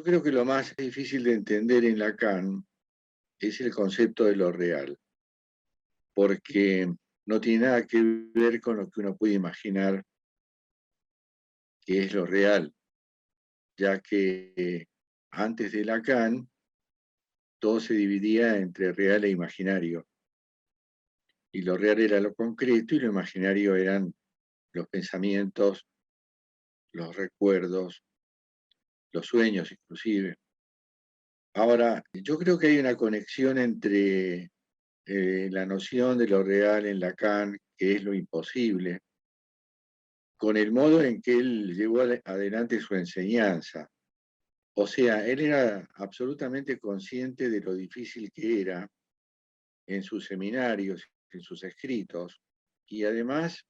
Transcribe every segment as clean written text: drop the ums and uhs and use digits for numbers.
creo que lo más difícil de entender en Lacan es el concepto de lo real, porque no tiene nada que ver con lo que uno puede imaginar que es lo real, ya que antes de Lacan todo se dividía entre real e imaginario, y lo real era lo concreto y lo imaginario eran los pensamientos, los recuerdos, los sueños inclusive. Ahora, yo creo que hay una conexión entre la noción de lo real en Lacan, que es lo imposible, con el modo en que él llevó adelante su enseñanza. O sea, él era absolutamente consciente de lo difícil que era en sus seminarios, en sus escritos, y además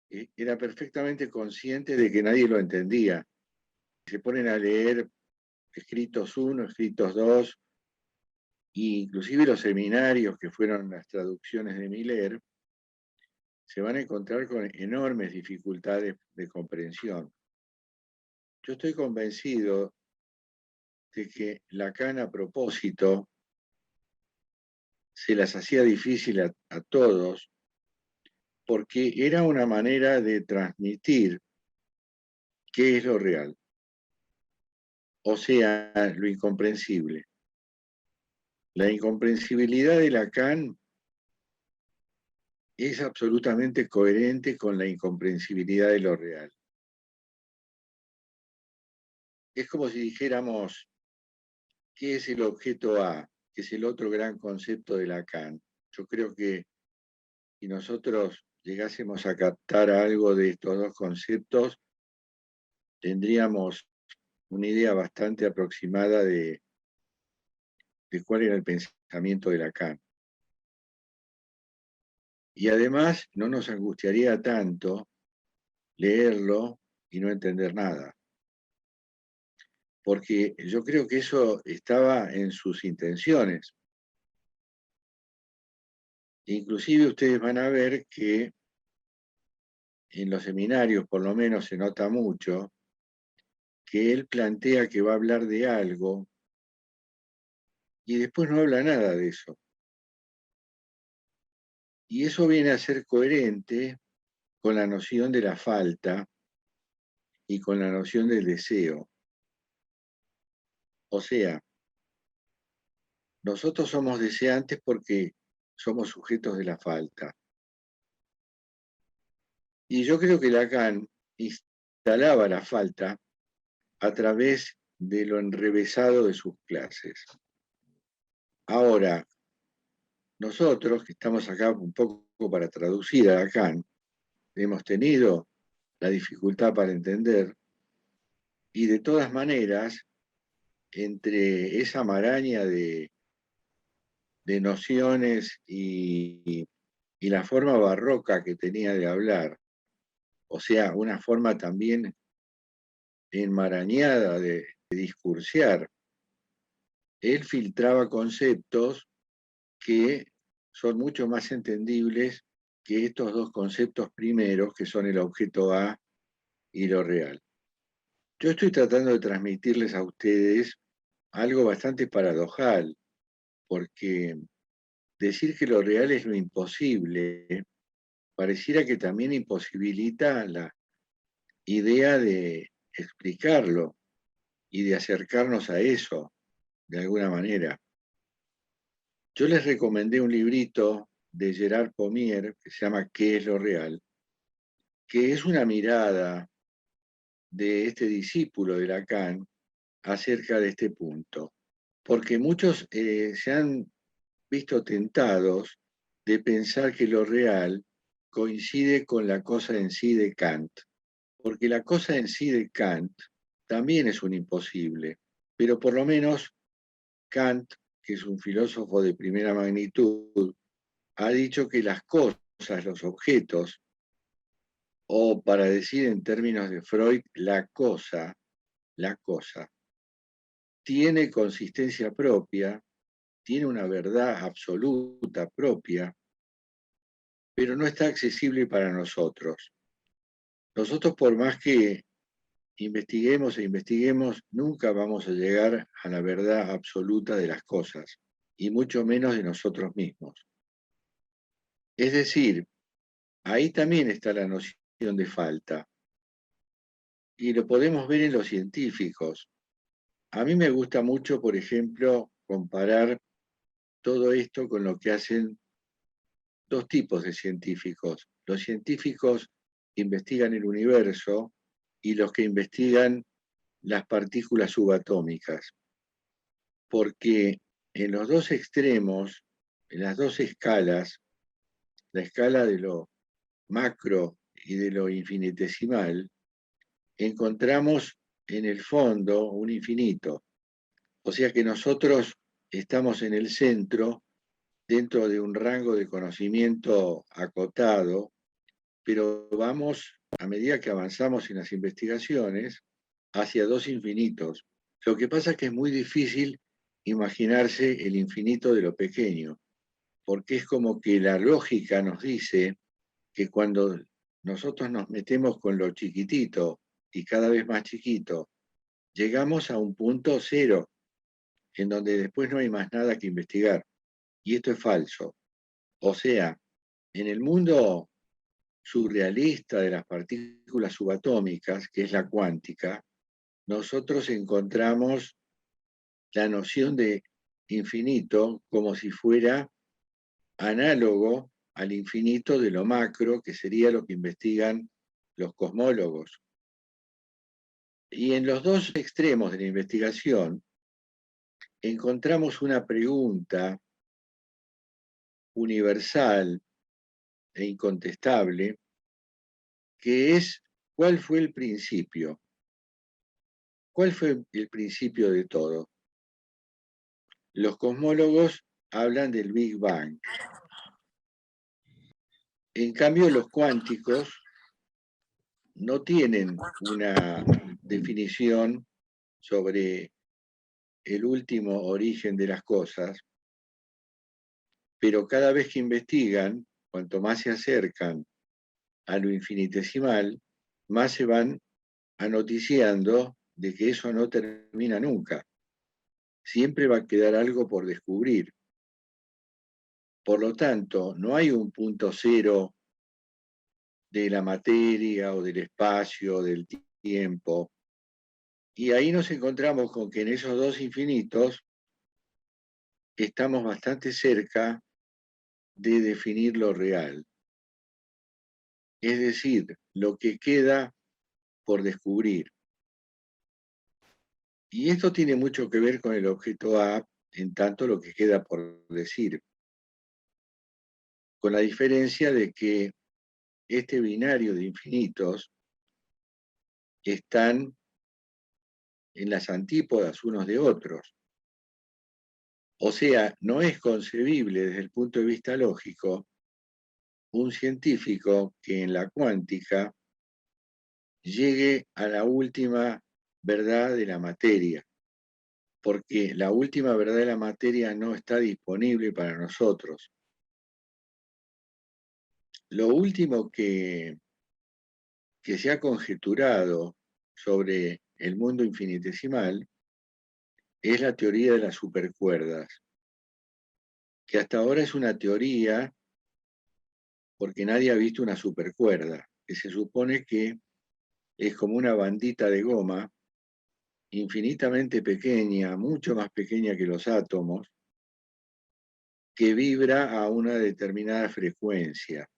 era perfectamente consciente de que nadie lo entendía. Se ponen a leer escritos 1, escritos 2, e inclusive los seminarios que fueron las traducciones de Miller, se van a encontrar con enormes dificultades de comprensión. Yo estoy convencido de que Lacan a propósito se las hacía difícil a todos porque era una manera de transmitir qué es lo real, o sea, lo incomprensible. La incomprensibilidad de Lacan es absolutamente coherente con la incomprensibilidad de lo real. Es como si dijéramos, ¿qué es el objeto A? Que es el otro gran concepto de Lacan. Yo creo que si nosotros llegásemos a captar algo de estos dos conceptos, tendríamos una idea bastante aproximada de cuál era el pensamiento de Lacan. Y además no nos angustiaría tanto leerlo y no entender nada, porque yo creo que eso estaba en sus intenciones. Inclusive ustedes van a ver que en los seminarios por lo menos se nota mucho que él plantea que va a hablar de algo y después no habla nada de eso. Y eso viene a ser coherente con la noción de la falta y con la noción del deseo. O sea, nosotros somos deseantes porque somos sujetos de la falta. Y yo creo que Lacan instalaba la falta a través de lo enrevesado de sus clases. Ahora, nosotros que estamos acá un poco para traducir a Lacan, hemos tenido la dificultad para entender y de todas maneras, entre esa maraña de nociones y la forma barroca que tenía de hablar, o sea, una forma también enmarañada de discursiar, él filtraba conceptos que son mucho más entendibles que estos dos conceptos primeros, que son el objeto A y lo real. Yo estoy tratando de transmitirles a ustedes algo bastante paradojal, porque decir que lo real es lo imposible pareciera que también imposibilita la idea de explicarlo y de acercarnos a eso de alguna manera. Yo les recomendé un librito de Gerard Pommier que se llama ¿Qué es lo real?, que es una mirada de este discípulo de Lacan acerca de este punto, porque muchos se han visto tentados de pensar que lo real coincide con la cosa en sí de Kant, porque la cosa en sí de Kant también es un imposible, pero por lo menos Kant, que es un filósofo de primera magnitud, ha dicho que las cosas, los objetos, o para decir en términos de Freud, la cosa, tiene consistencia propia, tiene una verdad absoluta propia, pero no está accesible para nosotros. Nosotros, por más que investiguemos e investiguemos, nunca vamos a llegar a la verdad absoluta de las cosas, y mucho menos de nosotros mismos. Es decir, ahí también está la noción de falta, y lo podemos ver en los científicos. A mí me gusta mucho, por ejemplo, comparar todo esto con lo que hacen dos tipos de científicos. Los científicos que investigan el universo y los que investigan las partículas subatómicas. Porque en los dos extremos, en las dos escalas, la escala de lo macro y de lo infinitesimal, encontramos en el fondo un infinito. O sea que nosotros estamos en el centro, dentro de un rango de conocimiento acotado, pero vamos, a medida que avanzamos en las investigaciones, hacia dos infinitos. Lo que pasa es que es muy difícil imaginarse el infinito de lo pequeño, porque es como que la lógica nos dice que cuando nosotros nos metemos con lo chiquitito y cada vez más chiquito, llegamos a un punto cero, en donde después no hay más nada que investigar. Y esto es falso. O sea, en el mundo surrealista de las partículas subatómicas, que es la cuántica, nosotros encontramos la noción de infinito como si fuera análogo al infinito de lo macro, que sería lo que investigan los cosmólogos. Y en los dos extremos de la investigación encontramos una pregunta universal e incontestable, que es, ¿cuál fue el principio? ¿Cuál fue el principio de todo? Los cosmólogos hablan del Big Bang. En cambio, los cuánticos no tienen una definición sobre el último origen de las cosas, pero cada vez que investigan, cuanto más se acercan a lo infinitesimal, más se van anoticiando de que eso no termina nunca. Siempre va a quedar algo por descubrir. Por lo tanto, no hay un punto cero de la materia o del espacio o del tiempo. Y ahí nos encontramos con que en esos dos infinitos estamos bastante cerca de definir lo real. Es decir, lo que queda por descubrir. Y esto tiene mucho que ver con el objeto A, en tanto lo que queda por decir. Con la diferencia de que este binario de infinitos están en las antípodas unos de otros. O sea, no es concebible desde el punto de vista lógico un científico que en la cuántica llegue a la última verdad de la materia, porque la última verdad de la materia no está disponible para nosotros. Lo último que se ha conjeturado sobre el mundo infinitesimal es la teoría de las supercuerdas, que hasta ahora es una teoría porque nadie ha visto una supercuerda, que se supone que es como una bandita de goma infinitamente pequeña, mucho más pequeña que los átomos, que vibra a una determinada frecuencia.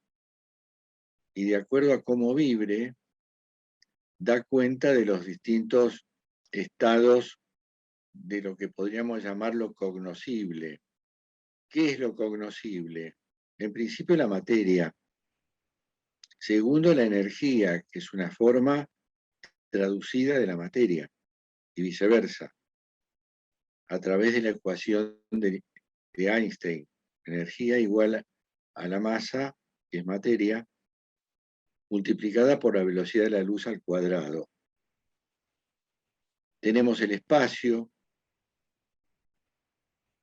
Y de acuerdo a cómo vibre, da cuenta de los distintos estados de lo que podríamos llamar lo cognoscible. ¿Qué es lo cognoscible? En principio la materia. Segundo, la energía, que es una forma traducida de la materia, y viceversa, a través de la ecuación de Einstein. Energía igual a la masa, que es materia, multiplicada por la velocidad de la luz al cuadrado. Tenemos el espacio,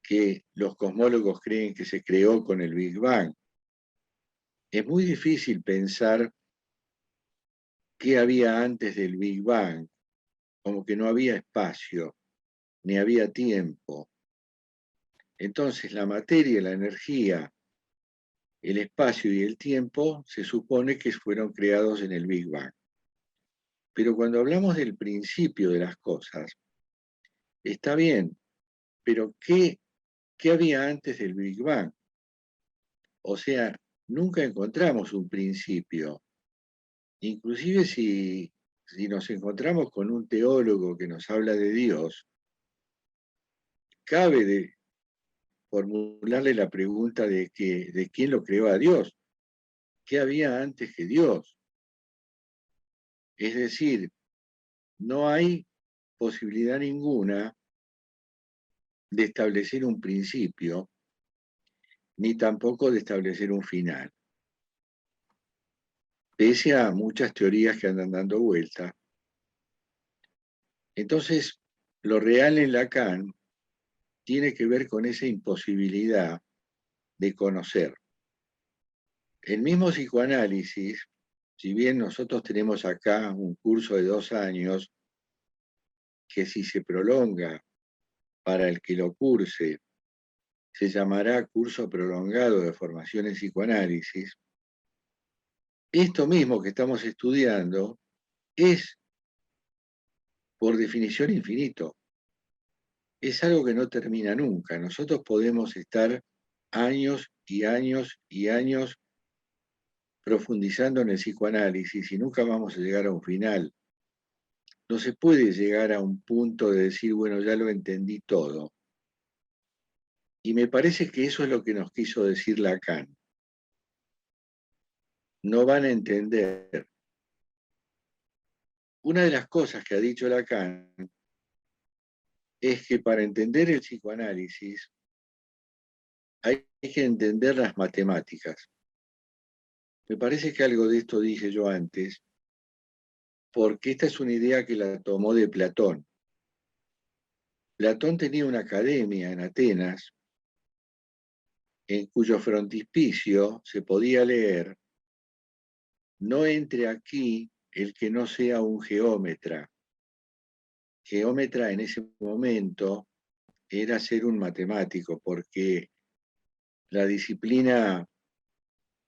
que los cosmólogos creen que se creó con el Big Bang. Es muy difícil pensar qué había antes del Big Bang, como que no había espacio, ni había tiempo. Entonces la materia, la energía, el espacio y el tiempo se supone que fueron creados en el Big Bang. Pero cuando hablamos del principio de las cosas, está bien, pero ¿qué había antes del Big Bang? O sea, nunca encontramos un principio. Inclusive si nos encontramos con un teólogo que nos habla de Dios, cabe de formularle la pregunta de quién lo creó a Dios, qué había antes que Dios. Es decir, no hay posibilidad ninguna de establecer un principio, ni tampoco de establecer un final. Pese a muchas teorías que andan dando vuelta. Entonces, lo real en Lacan tiene que ver con esa imposibilidad de conocer. El mismo psicoanálisis, si bien nosotros tenemos acá un curso de 2 años, que si se prolonga para el que lo curse, se llamará curso prolongado de formación en psicoanálisis, esto mismo que estamos estudiando es, por definición, infinito. Es algo que no termina nunca. Nosotros podemos estar años y años y años profundizando en el psicoanálisis y nunca vamos a llegar a un final. No se puede llegar a un punto de decir, bueno, ya lo entendí todo. Y me parece que eso es lo que nos quiso decir Lacan. No van a entender. Una de las cosas que ha dicho Lacan es que para entender el psicoanálisis hay que entender las matemáticas. Me parece que algo de esto dije yo antes, porque esta es una idea que la tomó de Platón. Platón tenía una academia en Atenas en cuyo frontispicio se podía leer: no entre aquí el que no sea un geómetra. Geómetra en ese momento era ser un matemático, porque la disciplina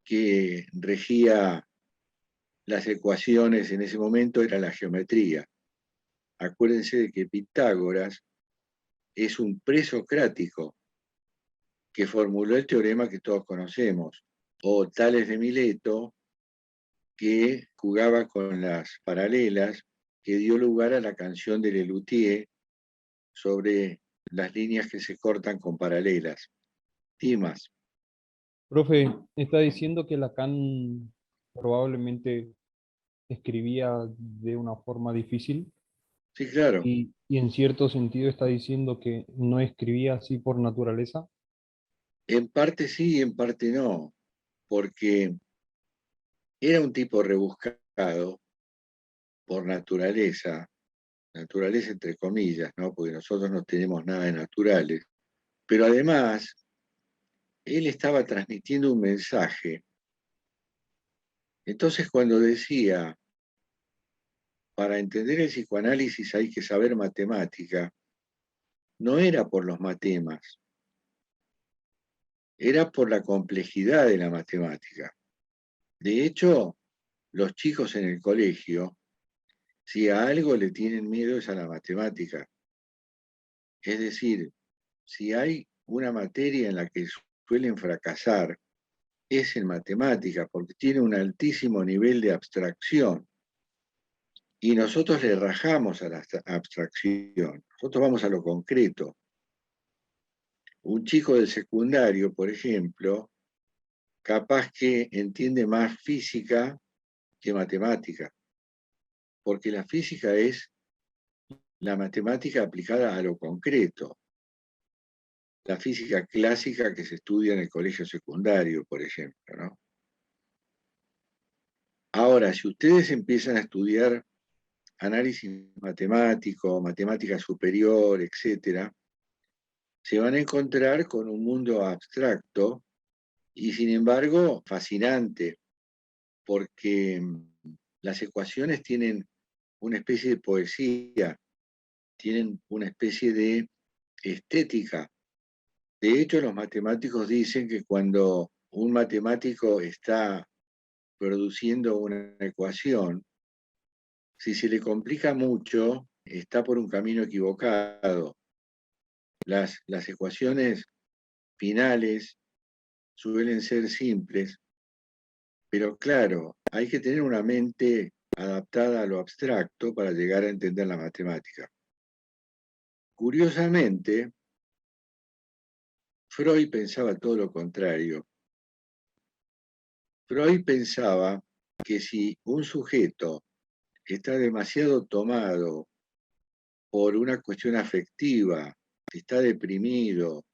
que regía las ecuaciones en ese momento era la geometría. Acuérdense de que Pitágoras es un presocrático que formuló el teorema que todos conocemos, o Tales de Mileto, que jugaba con las paralelas, que dio lugar a la canción de Lelutier sobre las líneas que se cortan con paralelas. Timas. Profe, está diciendo que Lacan probablemente escribía de una forma difícil Sí, claro. y en cierto sentido está diciendo que no escribía así por naturaleza. En parte sí y en parte no, porque era un tipo rebuscado por naturaleza, naturaleza entre comillas, ¿no? Porque nosotros no tenemos nada de naturales, pero además él estaba transmitiendo un mensaje. Entonces cuando decía, para entender el psicoanálisis hay que saber matemática, no era por los matemas, era por la complejidad de la matemática. De hecho, los chicos en el colegio, si a algo le tienen miedo es a la matemática. Es decir, si hay una materia en la que suelen fracasar, es en matemática, porque tiene un altísimo nivel de abstracción. Y nosotros le rajamos a la abstracción. Nosotros vamos a lo concreto. Un chico del secundario, por ejemplo, capaz que entiende más física que matemática, porque la física es la matemática aplicada a lo concreto, la física clásica que se estudia en el colegio secundario, por ejemplo, ¿no? Ahora, si ustedes empiezan a estudiar análisis matemático, matemática superior, etcétera, se van a encontrar con un mundo abstracto y sin embargo fascinante, porque las ecuaciones tienen una especie de poesía, tienen una especie de estética. De hecho, los matemáticos dicen que cuando un matemático está produciendo una ecuación, si se le complica mucho, está por un camino equivocado. Las ecuaciones finales suelen ser simples, pero claro, hay que tener una mente adaptada a lo abstracto para llegar a entender la matemática. Curiosamente, Freud pensaba todo lo contrario. Freud pensaba que si un sujeto está demasiado tomado por una cuestión afectiva, está deprimido,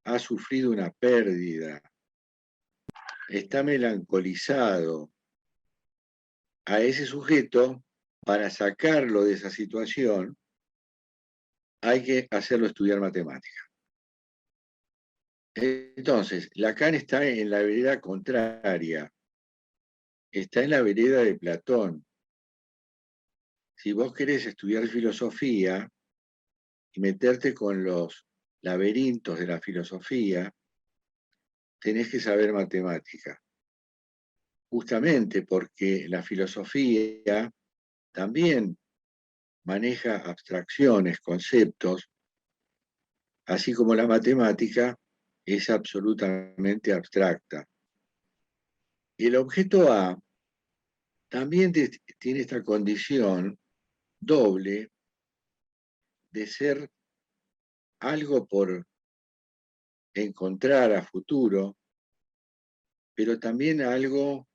ha sufrido una pérdida, está melancolizado, a ese sujeto, para sacarlo de esa situación, hay que hacerlo estudiar matemática. Entonces, Lacan está en la vereda contraria, está en la vereda de Platón. Si vos querés estudiar filosofía y meterte con los laberintos de la filosofía, tenés que saber matemática. Justamente porque la filosofía también maneja abstracciones, conceptos, así como la matemática es absolutamente abstracta. El objeto A también tiene esta condición doble de ser algo por encontrar a futuro, pero también algo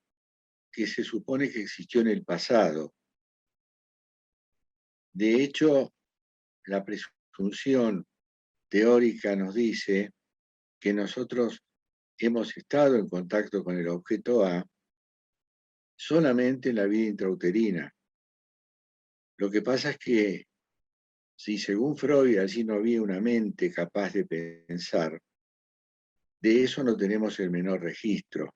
que se supone que existió en el pasado. De hecho, la presunción teórica nos dice que nosotros hemos estado en contacto con el objeto A solamente en la vida intrauterina. Lo que pasa es que si según Freud allí no había una mente capaz de pensar, de eso no tenemos el menor registro.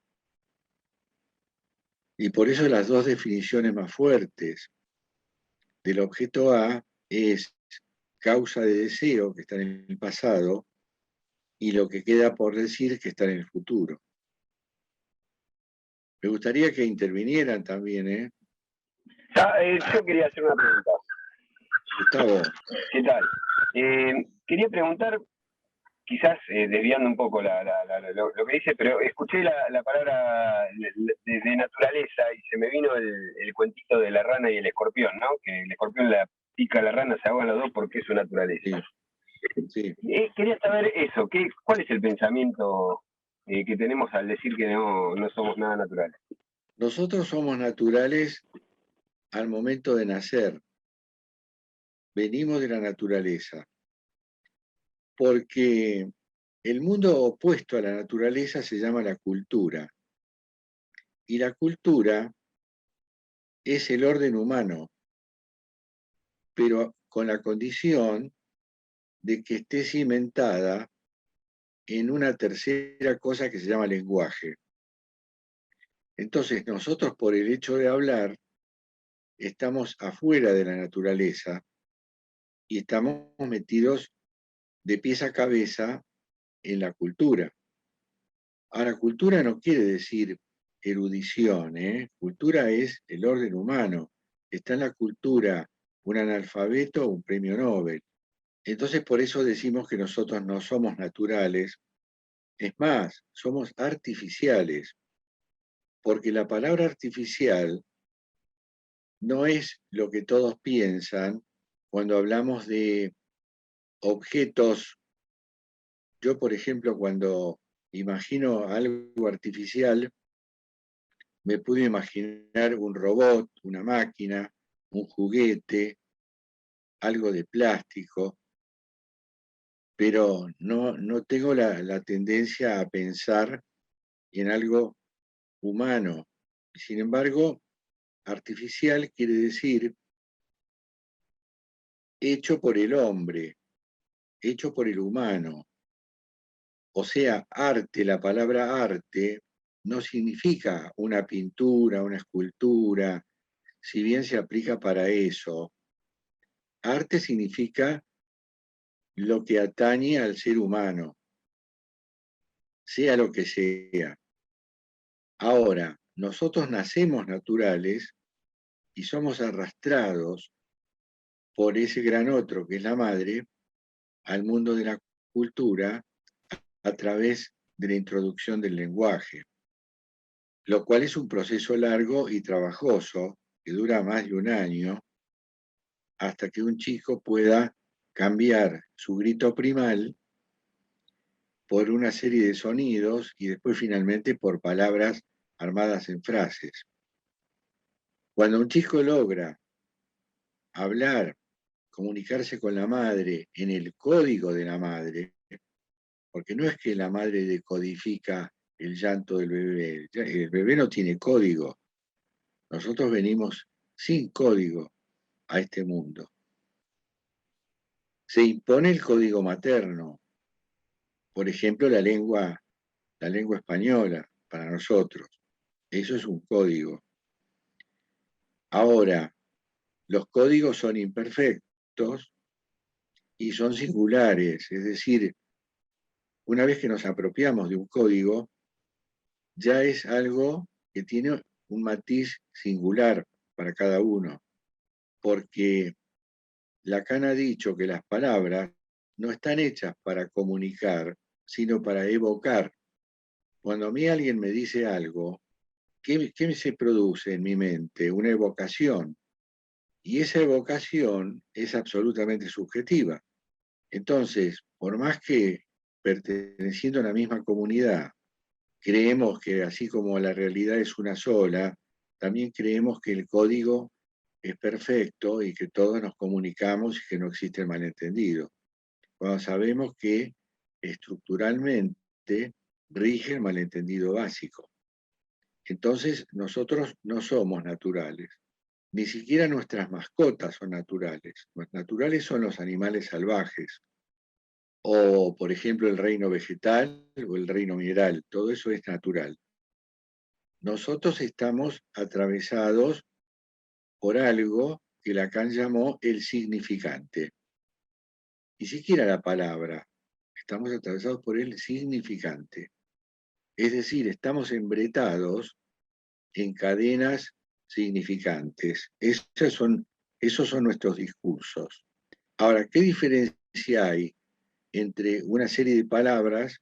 Y por eso las dos definiciones más fuertes del objeto A es causa de deseo, que está en el pasado, y lo que queda por decir, que está en el futuro. Me gustaría que intervinieran también, ¿eh? Yo quería hacer una pregunta. Gustavo. ¿Qué tal? Quería preguntar, quizás desviando un poco lo que dice, pero escuché la palabra de naturaleza y se me vino el cuentito de la rana y el escorpión, ¿no? Que el escorpión la pica a la rana, se ahogan los dos porque es su naturaleza. Sí. Quería saber eso, ¿cuál es el pensamiento que tenemos al decir que no somos nada naturales? Nosotros somos naturales al momento de nacer. Venimos de la naturaleza. Porque el mundo opuesto a la naturaleza se llama la cultura. Y la cultura es el orden humano, pero con la condición de que esté cimentada en una tercera cosa que se llama lenguaje. Entonces, nosotros por el hecho de hablar, estamos afuera de la naturaleza y estamos metidos de pies a cabeza en la cultura. Ahora, cultura no quiere decir erudición, ¿eh? Cultura es el orden humano. Está en la cultura un analfabeto o un premio Nobel. Entonces, por eso decimos que nosotros no somos naturales. Es más, somos artificiales, porque la palabra artificial no es lo que todos piensan cuando hablamos de objetos. Yo, por ejemplo, cuando imagino algo artificial, me pude imaginar un robot, una máquina, un juguete, algo de plástico, pero no tengo la tendencia a pensar en algo humano. Sin embargo, artificial quiere decir hecho por el hombre, hecho por el humano. O sea, arte, la palabra arte, no significa una pintura, una escultura, si bien se aplica para eso, arte significa lo que atañe al ser humano, sea lo que sea. Ahora, nosotros nacemos naturales y somos arrastrados por ese gran otro que es la madre al mundo de la cultura a través de la introducción del lenguaje, lo cual es un proceso largo y trabajoso que dura más de un año hasta que un chico pueda cambiar su grito primal por una serie de sonidos y después finalmente por palabras armadas en frases. Cuando un chico logra hablar, comunicarse con la madre en el código de la madre, porque no es que la madre decodifica el llanto del bebé, el bebé no tiene código, nosotros venimos sin código a este mundo. Se impone el código materno, por ejemplo la lengua española para nosotros, eso es un código. Ahora, los códigos son imperfectos y son singulares, es decir, una vez que nos apropiamos de un código, ya es algo que tiene un matiz singular para cada uno, porque Lacan ha dicho que las palabras no están hechas para comunicar, sino para evocar. Cuando a mí alguien me dice algo, ¿qué se produce en mi mente? Una evocación. Y esa evocación es absolutamente subjetiva. Entonces, por más que perteneciendo a la misma comunidad, creemos que así como la realidad es una sola, también creemos que el código es perfecto y que todos nos comunicamos y que no existe el malentendido. Cuando sabemos que estructuralmente rige el malentendido básico. Entonces, nosotros no somos naturales. Ni siquiera nuestras mascotas son naturales. Los naturales son los animales salvajes. O, por ejemplo, el reino vegetal o el reino mineral. Todo eso es natural. Nosotros estamos atravesados por algo que Lacan llamó el significante. Ni siquiera la palabra. Estamos atravesados por el significante. Es decir, estamos embretados en cadenas significantes. Esos son nuestros discursos. Ahora, ¿qué diferencia hay entre una serie de palabras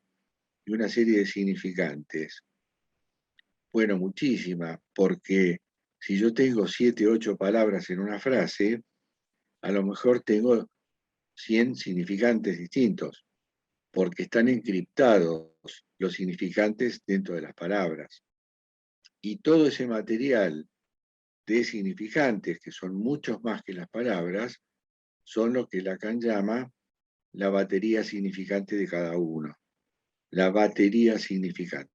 y una serie de significantes? Bueno, muchísima, porque si yo tengo 7, 8 palabras en una frase, a lo mejor tengo 100 significantes distintos, porque están encriptados los significantes dentro de las palabras. Y todo ese material de significantes, que son muchos más que las palabras, son lo que Lacan llama la batería significante de cada uno. La batería significante.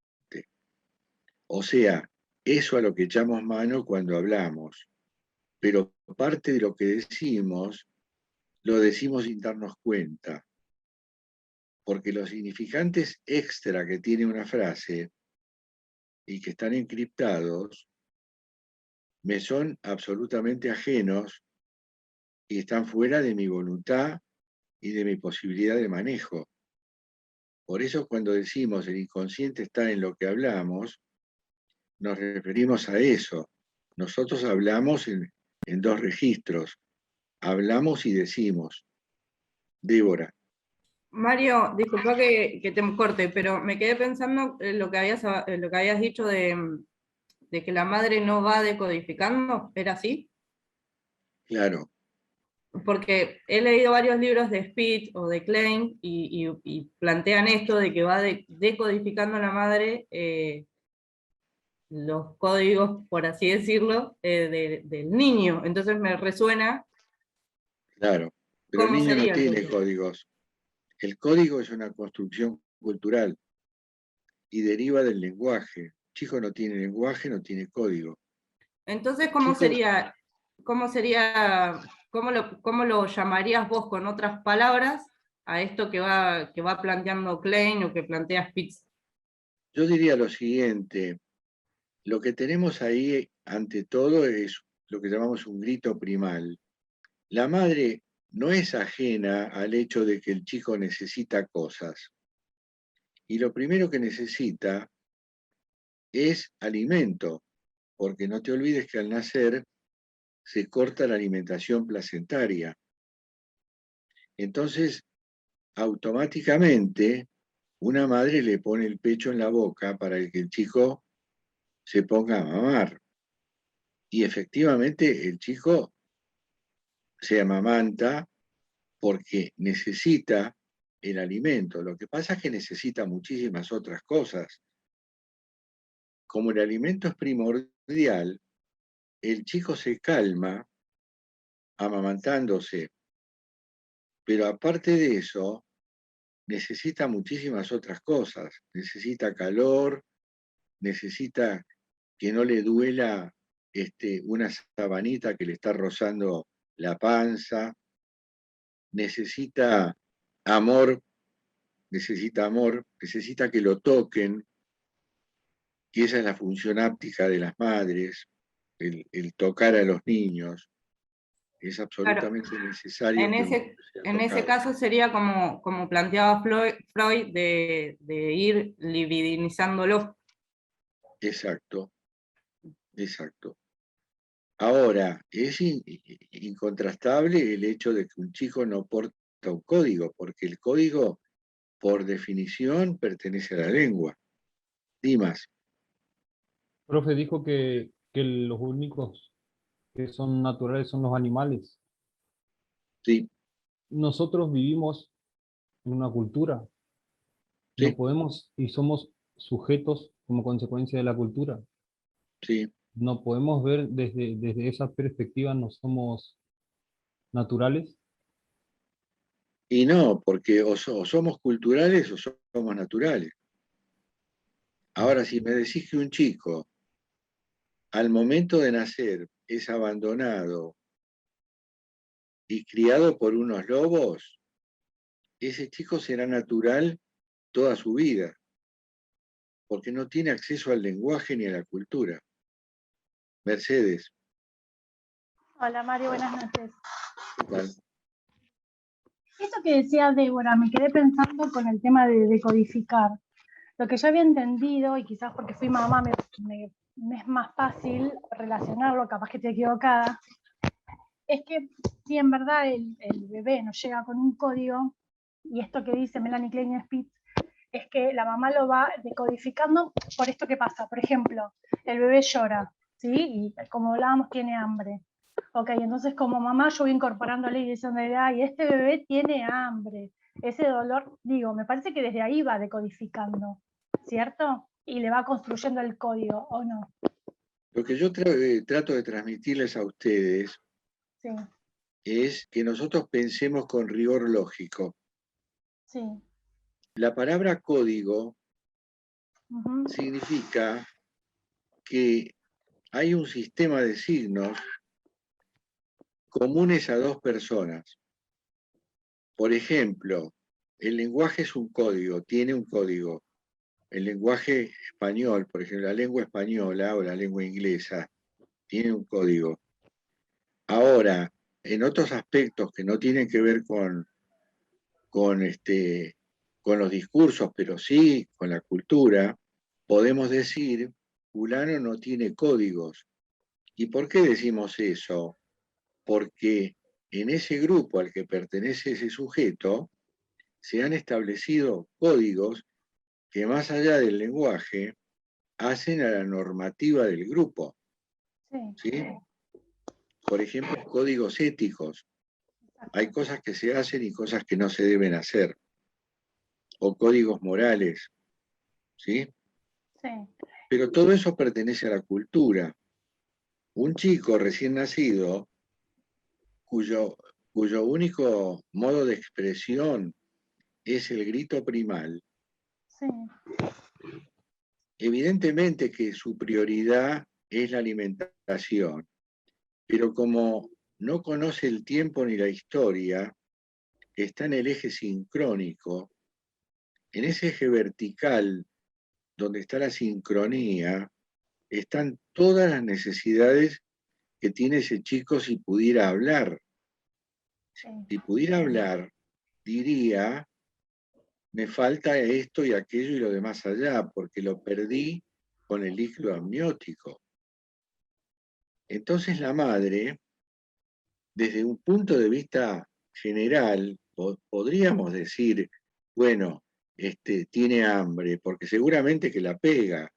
O sea, eso a lo que echamos mano cuando hablamos. Pero parte de lo que decimos, lo decimos sin darnos cuenta. Porque los significantes extra que tiene una frase y que están encriptados, me son absolutamente ajenos y están fuera de mi voluntad y de mi posibilidad de manejo. Por eso cuando decimos el inconsciente está en lo que hablamos, nos referimos a eso. Nosotros hablamos en 2 registros. Hablamos y decimos. Débora. Mario, disculpa que te corte, pero me quedé pensando en lo que habías dicho de que la madre no va decodificando, ¿era así? Claro. Porque he leído varios libros de Speed o de Klein y plantean esto de que va decodificando la madre los códigos, por así decirlo, del niño. Entonces me resuena. Claro, pero el ¿Cómo niño no sería tiene entonces? códigos. El código es una construcción cultural y deriva del lenguaje. El chico no tiene lenguaje, no tiene código. Entonces, Chico, ¿cómo lo llamarías vos con otras palabras a esto que va planteando Klein o que plantea Spitz? yo diría lo siguiente, lo que tenemos ahí ante todo es lo que llamamos un grito primal. La madre no es ajena al hecho de que el chico necesita cosas. Y lo primero que necesita es alimento, porque no te olvides que al nacer se corta la alimentación placentaria. Entonces, automáticamente, una madre le pone el pecho en la boca para que el chico se ponga a mamar. Y efectivamente el chico se amamanta porque necesita el alimento. Lo que pasa es que necesita muchísimas otras cosas. Como el alimento es primordial, el chico se calma amamantándose, pero aparte de eso, necesita muchísimas otras cosas. Necesita calor, necesita que no le duela una sabanita que le está rozando la panza, necesita amor, necesita que lo toquen, y esa es la función áptica de las madres, el tocar a los niños. Es Claro, absolutamente necesario en que un niño en sea ese tocado. caso sería como planteaba Freud de ir libidinizándolo. Exacto, exacto. Ahora, es incontrastable el hecho de que un chico no porta un código, porque el código, por definición, pertenece a la lengua. Dimas, Profe dijo que los únicos que son naturales son los animales. sí, Nosotros vivimos en una cultura, no sí, podemos y somos sujetos como consecuencia de la cultura. sí. No podemos ver desde esa perspectiva, no somos naturales. Y no, porque o somos culturales o somos naturales. Ahora, si me decís que un chico al momento de nacer es abandonado y criado por unos lobos, ese chico será natural toda su vida, porque no tiene acceso al lenguaje ni a la cultura. Mercedes, Hola Mario, buenas noches. ¿qué tal? Esto que decía Débora, me quedé pensando con el tema de decodificar. Lo que yo había entendido, y quizás porque fui mamá me es más fácil relacionarlo, capaz que estoy equivocada, es que si en verdad el bebé nos llega con un código, y esto que dice Melanie Klein-Spitz, es que la mamá lo va decodificando por esto que pasa. Por ejemplo, el bebé llora, ¿sí? Y como hablábamos, tiene hambre. Ok, entonces como mamá yo voy incorporándole y diciendo, y este bebé tiene hambre. Ese dolor, digo, me parece que desde ahí va decodificando, ¿cierto? Y le va construyendo el código, ¿o no? Lo que yo trato de transmitirles a ustedes Sí, es que nosotros pensemos con rigor lógico. sí. La palabra código Uh-huh. significa que hay un sistema de signos comunes a dos personas. Por ejemplo, el lenguaje es un código, tiene un código. El lenguaje español, por ejemplo, la lengua española o la lengua inglesa, tiene un código. Ahora, en otros aspectos que no tienen que ver con, con los discursos, pero sí con la cultura, podemos decir, fulano no tiene códigos. ¿Y por qué decimos eso? Porque en ese grupo al que pertenece ese sujeto, se han establecido códigos que más allá del lenguaje hacen a la normativa del grupo, Sí, ¿sí? Por ejemplo, códigos éticos. Hay exacto. cosas que se hacen y cosas que no se deben hacer. O códigos morales, ¿sí? Sí, Pero todo eso pertenece a la cultura. Un chico recién nacido, cuyo, cuyo único modo de expresión es el grito primal, sí, evidentemente que su prioridad es la alimentación, pero como no conoce el tiempo ni la historia, está en el eje sincrónico, en ese eje vertical donde está la sincronía, están todas las necesidades que tiene ese chico si pudiera hablar. Si pudiera hablar, diría, me falta esto y aquello y lo demás allá, porque lo perdí con el líquido amniótico. Entonces la madre, desde un punto de vista general, podríamos decir, bueno, tiene hambre, porque seguramente que la pega,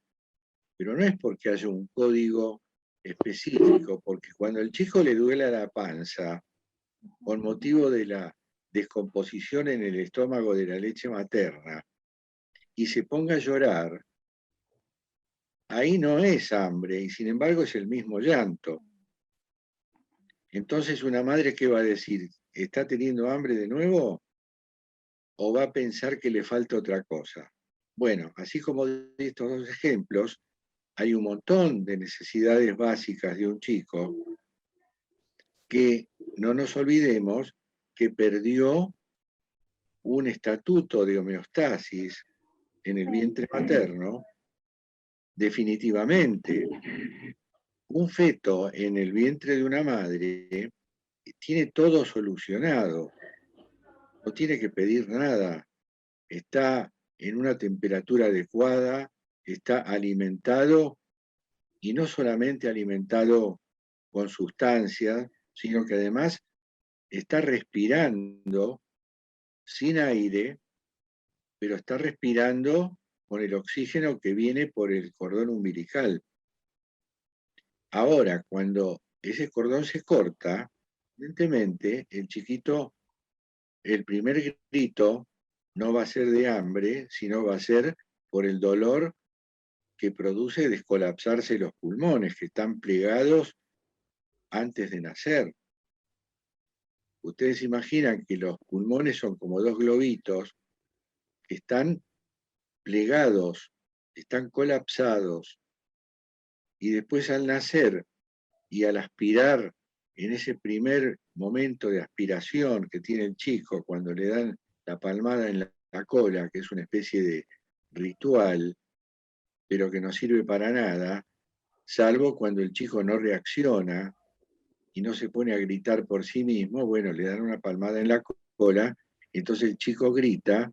pero no es porque haya un código específico, porque cuando al chico le duele la panza, con motivo de la descomposición en el estómago de la leche materna, y se ponga a llorar, ahí no es hambre, y sin embargo es el mismo llanto. Entonces una madre, ¿qué va a decir? ¿Está teniendo hambre de nuevo? ¿O va a pensar que le falta otra cosa? Bueno, así como de estos dos ejemplos, hay un montón de necesidades básicas de un chico que no nos olvidemos que perdió un estatuto de homeostasis en el vientre materno, definitivamente. Un feto en el vientre de una madre tiene todo solucionado, no tiene que pedir nada, está en una temperatura adecuada, está alimentado y no solamente alimentado con sustancias, sino que además está respirando sin aire, pero está respirando con el oxígeno que viene por el cordón umbilical. Ahora, cuando ese cordón se corta, evidentemente el chiquito, el primer grito no va a ser de hambre, sino va a ser por el dolor que produce descolapsarse los pulmones, que están plegados antes de nacer. Ustedes imaginan que los pulmones son como dos globitos que están plegados, están colapsados, y después al nacer y al aspirar, en ese primer momento de aspiración que tiene el chico cuando le dan la palmada en la cola, que es una especie de ritual, pero que no sirve para nada, salvo cuando el chico no reacciona y no se pone a gritar por sí mismo, bueno, le dan una palmada en la cola, entonces el chico grita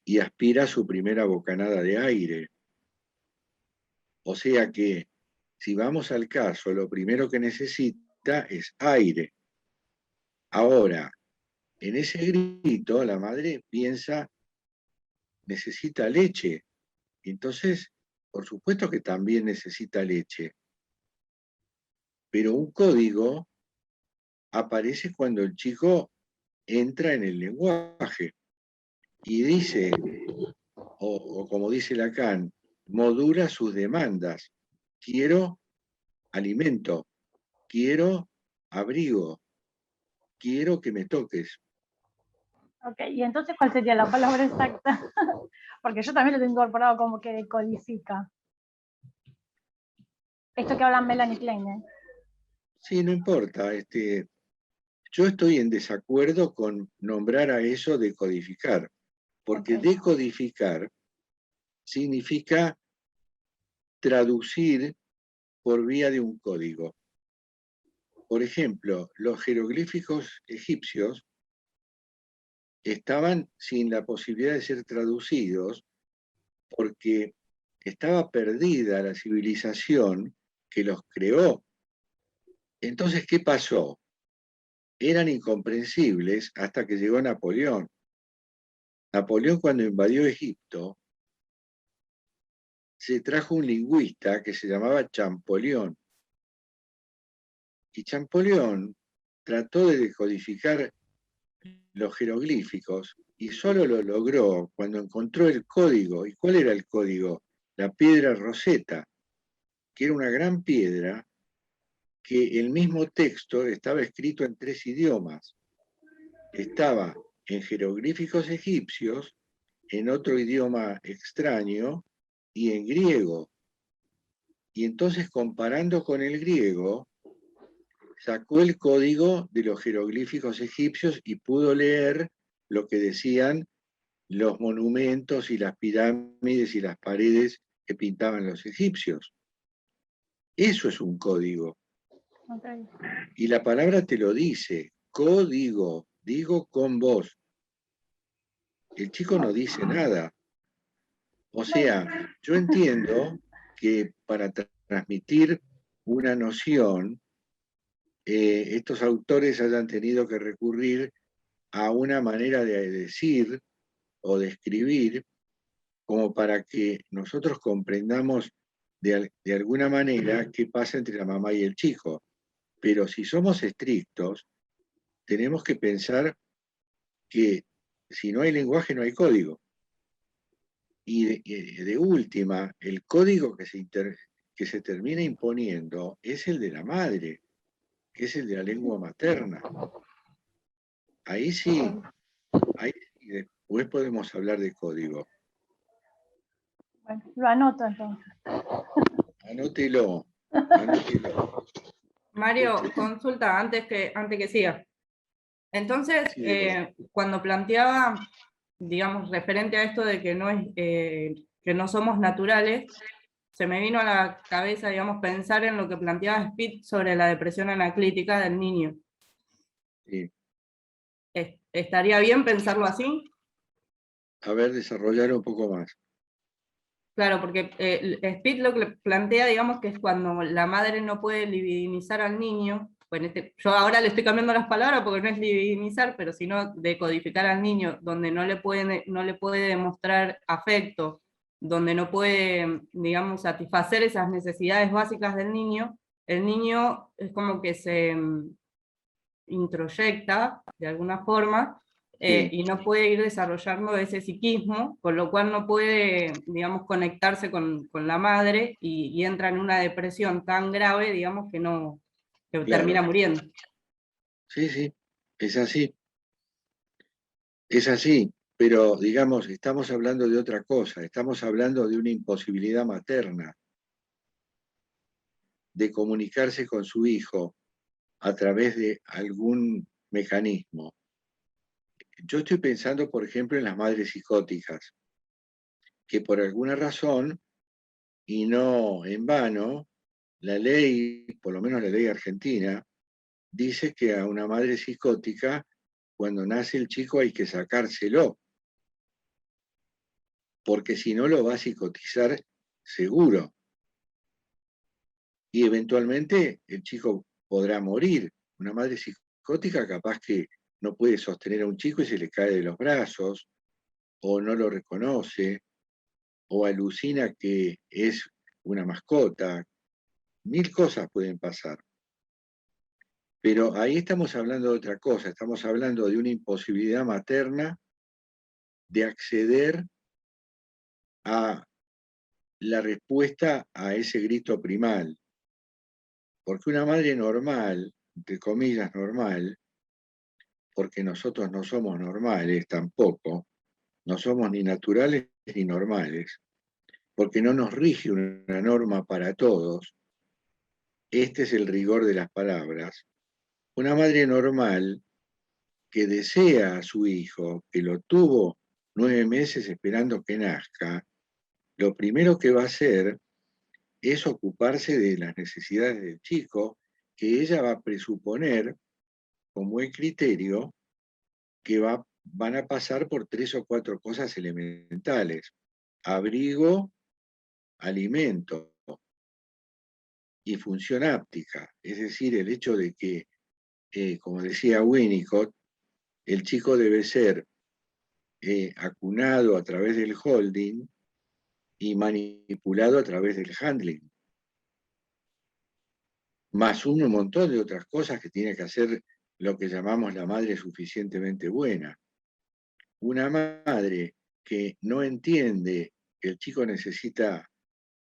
y aspira su primera bocanada de aire. O sea que, si vamos al caso, lo primero que necesita es aire. Ahora, en ese grito, la madre piensa, necesita leche. Entonces, por supuesto que también necesita leche. Pero un código aparece cuando el chico entra en el lenguaje y dice, o como dice Lacan, modula sus demandas. Quiero alimento, quiero abrigo, quiero que me toques. Ok, y entonces, ¿cuál sería la palabra exacta? Porque yo también lo tengo incorporado como que decodifica. Esto que habla Melanie Klein, ¿eh? Sí, no importa. Yo estoy en desacuerdo con nombrar a eso decodificar, porque Okay. decodificar significa traducir por vía de un código. Por ejemplo, los jeroglíficos egipcios estaban sin la posibilidad de ser traducidos porque estaba perdida la civilización que los creó. Entonces, ¿qué pasó? Eran incomprensibles hasta que llegó Napoleón. Napoleón, cuando invadió Egipto, se trajo un lingüista que se llamaba Champollion. Y Champollion trató de decodificar los jeroglíficos y solo lo logró cuando encontró el código. ¿Y cuál era el código? La piedra Rosetta, que era una gran piedra que el mismo texto estaba escrito en 3 idiomas. Estaba en jeroglíficos egipcios, en otro idioma extraño y en griego. Y entonces, comparando con el griego, sacó el código de los jeroglíficos egipcios y pudo leer lo que decían los monumentos y las pirámides y las paredes que pintaban los egipcios. Eso es un código. Ok. Y la palabra te lo dice, código, digo con vos. El chico no dice nada. O sea, yo entiendo que para transmitir una noción, estos autores hayan tenido que recurrir a una manera de decir o de escribir como para que nosotros comprendamos de alguna manera qué pasa entre la mamá y el chico. Pero si somos estrictos, tenemos que pensar que si no hay lenguaje no hay código. Y de última, el código que se termina imponiendo es el de la madre, que es el de la lengua materna. Ahí sí, después podemos hablar de código. Bueno, lo anoto entonces. Anótelo, anótelo. Mario, consulta antes que siga. Entonces, Sí, cuando planteaba, digamos, referente a esto de que que no somos naturales, se me vino a la cabeza, digamos, pensar en lo que planteaba Spitz sobre la depresión anaclítica del niño. sí. ¿Estaría bien pensarlo así? A ver, desarrollar un poco más. Claro, porque Spitz lo que plantea, digamos, que es cuando la madre no puede libidinizar al niño, pues yo ahora le estoy cambiando las palabras porque no es libidinizar, pero sino decodificar al niño, donde no le puede demostrar afecto, donde no puede, digamos, satisfacer esas necesidades básicas del niño, el niño es como que se introyecta de alguna forma Sí, y no puede ir desarrollando ese psiquismo, con lo cual no puede, digamos, conectarse con la madre y entra en una depresión tan grave, digamos, que termina claro. muriendo. Sí, sí, es así. Es así, pero digamos, estamos hablando de otra cosa, estamos hablando de una imposibilidad materna de comunicarse con su hijo a través de algún mecanismo. Yo estoy pensando, por ejemplo, en las madres psicóticas, que por alguna razón, y no en vano, la ley, por lo menos la ley argentina, dice que a una madre psicótica, cuando nace el chico hay que sacárselo, porque si no lo va a psicotizar seguro. Y eventualmente el chico podrá morir. Una madre psicótica capaz que no puede sostener a un chico y se le cae de los brazos, o no lo reconoce, o alucina que es una mascota. Mil cosas pueden pasar. Pero ahí estamos hablando de otra cosa, estamos hablando de una imposibilidad materna de acceder a la respuesta a ese grito primal. Porque una madre normal, entre comillas normal, porque nosotros no somos normales tampoco, no somos ni naturales ni normales, porque no nos rige una norma para todos, este es el rigor de las palabras. Una madre normal que desea a su hijo, que lo tuvo 9 meses esperando que nazca, lo primero que va a hacer es ocuparse de las necesidades del chico, que ella va a presuponer con buen criterio que van a pasar por 3 o 4 cosas elementales: abrigo, alimento y función áptica. Es decir, el hecho de que, como decía Winnicott, el chico debe ser acunado a través del holding y manipulado a través del handling, más un montón de otras cosas que tiene que hacer lo que llamamos la madre suficientemente buena. Una madre que no entiende que el chico necesita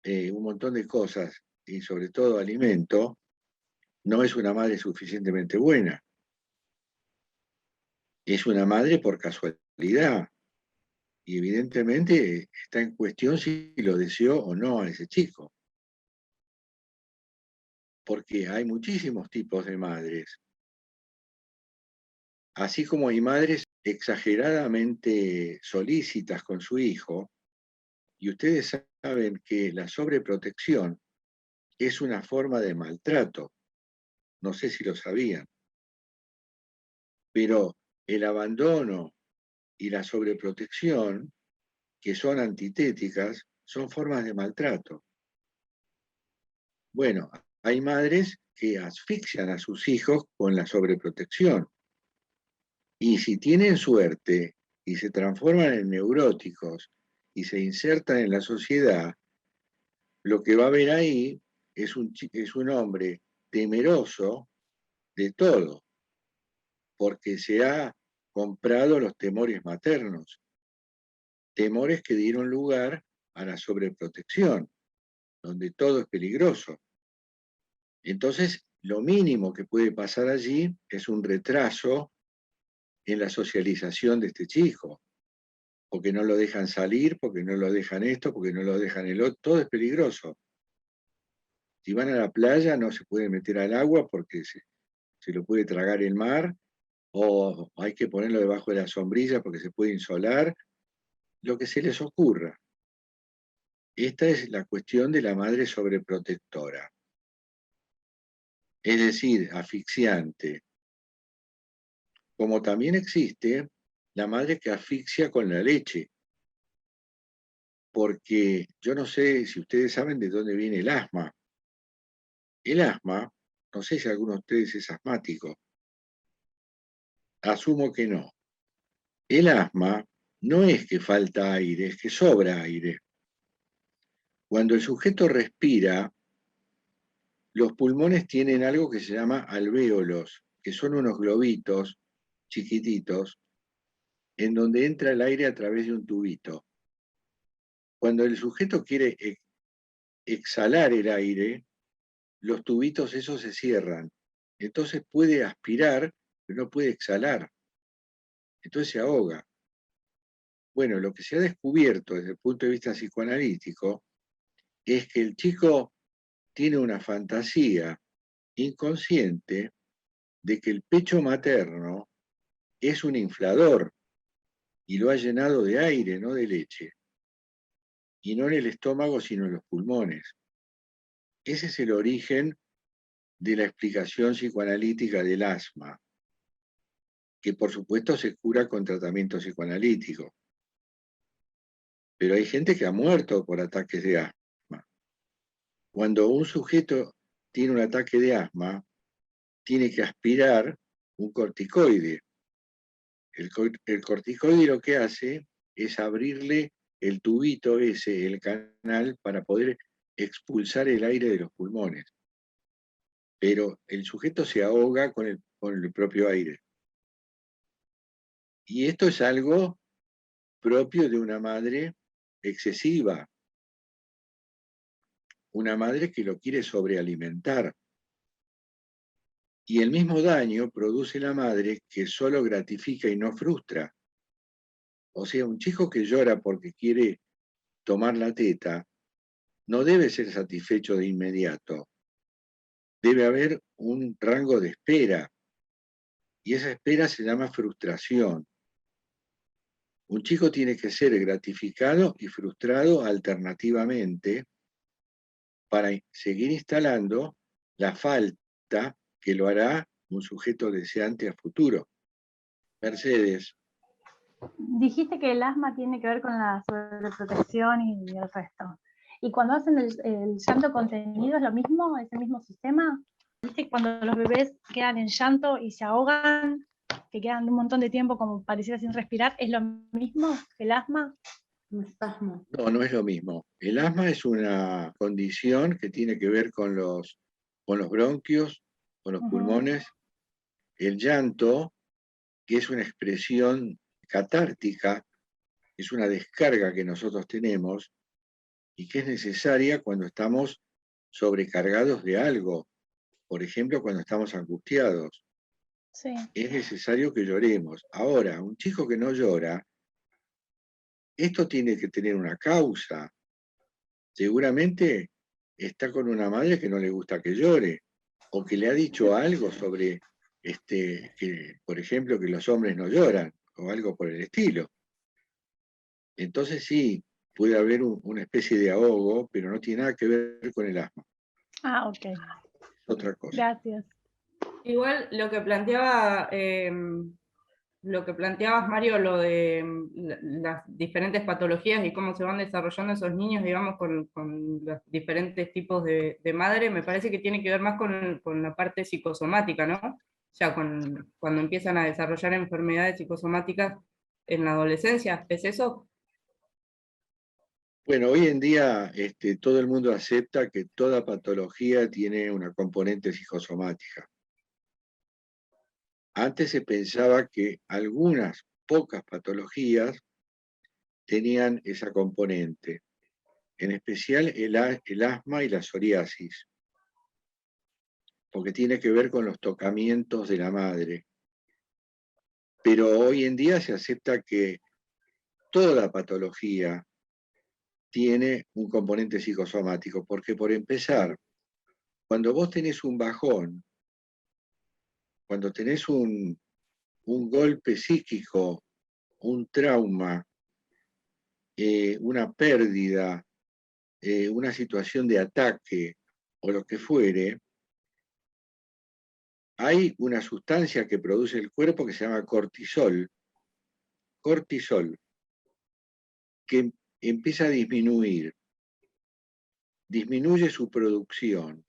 un montón de cosas y sobre todo alimento, no es una madre suficientemente buena. Es una madre por casualidad y evidentemente está en cuestión si lo deseó o no a ese chico. Porque hay muchísimos tipos de madres. Así como hay madres exageradamente solícitas con su hijo, y ustedes saben que la sobreprotección es una forma de maltrato. no sé si lo sabían, pero el abandono y la sobreprotección, que son antitéticas, son formas de maltrato. Bueno, hay madres que asfixian a sus hijos con la sobreprotección. Y si tienen suerte y se transforman en neuróticos y se insertan en la sociedad, lo que va a haber ahí es un hombre temeroso de todo, porque se ha comprado los temores maternos, temores que dieron lugar a la sobreprotección, donde todo es peligroso. Entonces, lo mínimo que puede pasar allí es un retraso en la socialización de este chico, porque no lo dejan salir, porque no lo dejan esto, porque no lo dejan el otro, todo es peligroso. Si van a la playa no se puede meter al agua porque se lo puede tragar el mar, o hay que ponerlo debajo de la sombrilla porque se puede insolar, lo que se les ocurra. Esta es la cuestión de la madre sobreprotectora, es decir, asfixiante. Como también existe la madre que asfixia con la leche, porque yo no sé si ustedes saben de dónde viene el asma. El asma, no sé si alguno de ustedes es asmático, asumo que no. El asma no es que falta aire, es que sobra aire. Cuando el sujeto respira, los pulmones tienen algo que se llama alvéolos, que son unos globitos chiquititos, en donde entra el aire a través de un tubito. Cuando el sujeto quiere exhalar el aire, los tubitos esos se cierran. Entonces puede aspirar, pero no puede exhalar. Entonces se ahoga. Bueno, lo que se ha descubierto desde el punto de vista psicoanalítico es que el chico tiene una fantasía inconsciente de que el pecho materno es un inflador y lo ha llenado de aire, no de leche. Y no en el estómago, sino en los pulmones. Ese es el origen de la explicación psicoanalítica del asma, que por supuesto se cura con tratamiento psicoanalítico. Pero hay gente que ha muerto por ataques de asma. Cuando un sujeto tiene un ataque de asma, tiene que aspirar un corticoide. El corticoide lo que hace es abrirle el tubito ese, el canal, para poder expulsar el aire de los pulmones. Pero el sujeto se ahoga con el propio aire. Y esto es algo propio de una madre excesiva, una madre que lo quiere sobrealimentar. Y el mismo daño produce la madre que solo gratifica y no frustra. O sea, un chico que llora porque quiere tomar la teta no debe ser satisfecho de inmediato. Debe haber un rango de espera. Y esa espera se llama frustración. Un chico tiene que ser gratificado y frustrado alternativamente para seguir instalando la falta que lo hará un sujeto deseante a futuro. Mercedes. Dijiste que el asma tiene que ver con la sobreprotección y el resto. ¿Y cuando hacen el llanto contenido es lo mismo? ¿Es el mismo sistema? ¿Viste cuando los bebés quedan en llanto y se ahogan, que quedan un montón de tiempo como pareciera sin respirar? ¿Es lo mismo que el asma? Un espasmo. No, no es lo mismo. El asma es una condición que tiene que ver con los bronquios, con los pulmones. El llanto, que es una expresión catártica, es una descarga que nosotros tenemos y que es necesaria cuando estamos sobrecargados de algo. Por ejemplo, cuando estamos angustiados. Sí. Es necesario que lloremos. Ahora, un chico que no llora, esto tiene que tener una causa. Seguramente está con una madre que no le gusta que llore, o que le ha dicho algo sobre, que, por ejemplo, que los hombres no lloran, o algo por el estilo. Entonces sí, puede haber una especie de ahogo, pero no tiene nada que ver con el asma. Ah, ok. Otra cosa. Gracias. Igual lo que planteabas, Mario, lo de las diferentes patologías y cómo se van desarrollando esos niños, digamos, con los diferentes tipos de madre, me parece que tiene que ver más con la parte psicosomática, ¿no? O sea, cuando empiezan a desarrollar enfermedades psicosomáticas en la adolescencia, ¿es eso? Bueno, hoy en día todo el mundo acepta que toda patología tiene una componente psicosomática. Antes se pensaba que algunas pocas patologías tenían esa componente, en especial el asma y la psoriasis, porque tiene que ver con los tocamientos de la madre. Pero hoy en día se acepta que toda patología tiene un componente psicosomático, porque por empezar, cuando vos tenés un bajón, cuando tenés un golpe psíquico, un trauma, una pérdida, una situación de ataque o lo que fuere, hay una sustancia que produce el cuerpo que se llama cortisol, que empieza a disminuye su producción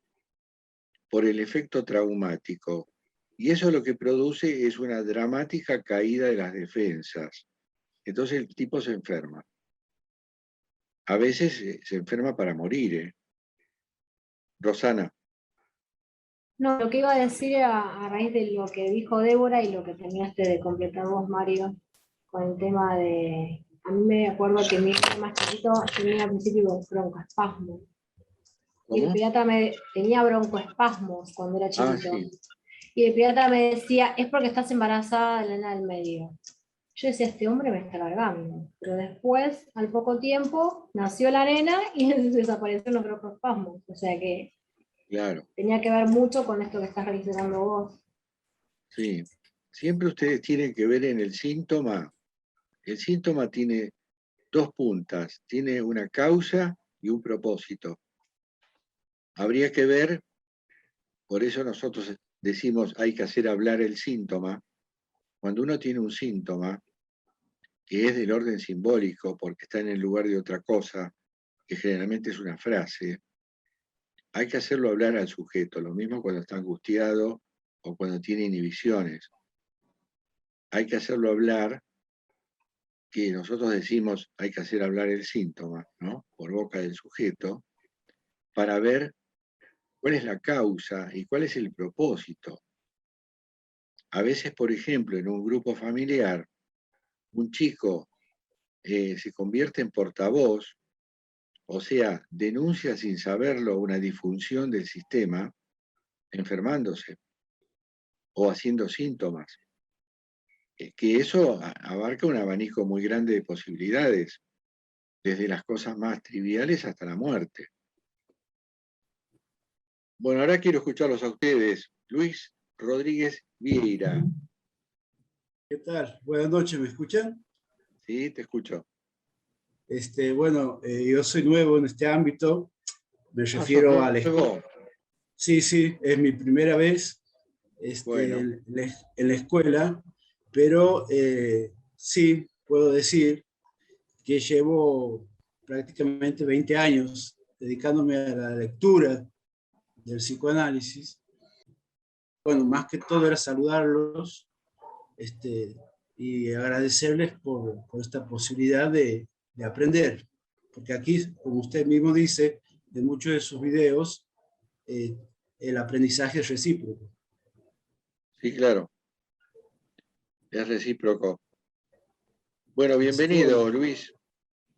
por el efecto traumático. Y eso lo que produce es una dramática caída de las defensas. Entonces el tipo se enferma. A veces se enferma para morir. Rosana. No, lo que iba a decir a raíz de lo que dijo Débora y lo que terminaste de completar vos, Mario, con el tema de... A mí me acuerdo que mi hijo más chiquito tenía al principio broncoespasmos. Y el pediatra tenía broncoespasmos cuando era chiquito. Sí. Y el pediatra me decía, es porque estás embarazada de la nena del medio. Yo decía, este hombre me está largando. Pero después, al poco tiempo, nació la nena y desaparecieron los broncoespasmos. O sea que claro, tenía que ver mucho con esto que estás realizando vos. Sí. Siempre ustedes tienen que ver en el síntoma. El síntoma tiene dos puntas. Tiene una causa y un propósito. Habría que ver, por eso nosotros decimos hay que hacer hablar el síntoma. Cuando uno tiene un síntoma que es del orden simbólico, porque está en el lugar de otra cosa, que generalmente es una frase, hay que hacerlo hablar al sujeto. Lo mismo cuando está angustiado o cuando tiene inhibiciones. Hay que hacerlo hablar, que nosotros decimos hay que hacer hablar el síntoma, ¿no? Por boca del sujeto, para ver cuál es la causa y cuál es el propósito. A veces, por ejemplo, en un grupo familiar, un chico se convierte en portavoz, o sea, denuncia sin saberlo una disfunción del sistema, enfermándose o haciendo síntomas. Que eso abarca un abanico muy grande de posibilidades, desde las cosas más triviales hasta la muerte. Bueno, ahora quiero escucharlos a ustedes. Luis Rodríguez Vieira. ¿Qué tal? Buenas noches, ¿me escuchan? Sí, te escucho. Bueno, yo soy nuevo en este ámbito, me refiero a la escuela. Sí, es mi primera vez Bueno. en la escuela, pero sí puedo decir que llevo prácticamente 20 años dedicándome a la lectura del psicoanálisis. Bueno, más que todo era saludarlos y agradecerles por esta posibilidad de aprender. Porque aquí, como usted mismo dice, en muchos de sus videos, el aprendizaje es recíproco. Sí, claro. Es recíproco. Bueno, bienvenido, Luis.